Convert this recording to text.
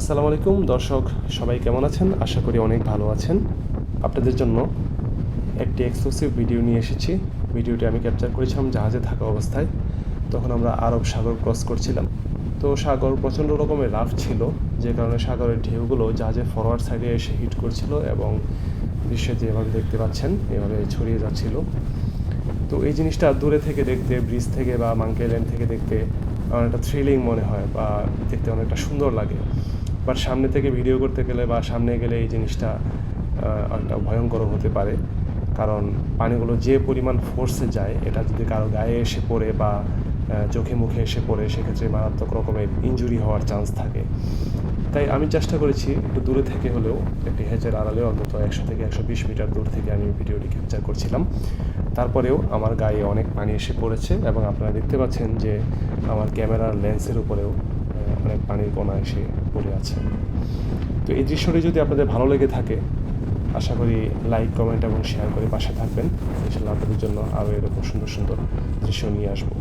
আসসালামু আলাইকুম দর্শক, সবাই কেমন আছেন? আশা করি অনেক ভালো আছেন। আপনাদের জন্য একটি এক্সক্লুসিভ ভিডিও নিয়ে এসেছি। ভিডিওটি আমি ক্যাপচার করেছিলাম জাহাজে থাকা অবস্থায়। তখন আমরা আরব সাগর ক্রস করছিলাম। তো সাগর প্রচণ্ড রকমের রাফ ছিল, যে কারণে সাগরের ঢেউগুলো জাহাজের ফরওয়ার্ড সাইডে এসে হিট করছিল এবং দৃশ্যে যেভাবে দেখতে পাচ্ছেন এভাবে ছড়িয়ে যাচ্ছিল। তো এই জিনিসটা দূরে থেকে দেখতে, ব্রিজ থেকে বা মাঙ্কি আইল্যান্ড থেকে দেখতে অনেকটা থ্রিলিং মনে হয় বা দেখতে অনেকটা সুন্দর লাগে। বাট সামনে থেকে ভিডিও করতে গেলে বা সামনে গেলে এই জিনিসটা একটা ভয়ঙ্কর হতে পারে, কারণ পানিগুলো যে পরিমাণ ফোর্সে যায়, এটা যদি কারো গায়ে এসে পড়ে বা চোখে মুখে এসে পড়ে, সেক্ষেত্রে মারাত্মক রকমের ইনজুরি হওয়ার চান্স থাকে। তাই আমি চেষ্টা করেছি একটু দূরে থেকে হলেও, একটি হেজের আড়ালে অন্তত 100 থেকে 120 মিটার দূর থেকে আমি ভিডিওটি ক্যাপচার করছিলাম। তারপরেও আমার গায়ে অনেক পানি এসে পড়েছে এবং আপনারা দেখতে পাচ্ছেন যে আমার ক্যামেরার লেন্সের উপরেও অনেক পানির কণা এসে পড়ে আছে। তো এই দৃশ্যটি যদি আপনাদের ভালো লেগে থাকে, আশা করি লাইক, কমেন্ট এবং শেয়ার করে পাশে থাকবেন। ইনশাআল্লাহ আপনাদের জন্য আরও এরকম সুন্দর সুন্দর দৃশ্য নিয়ে আসবো।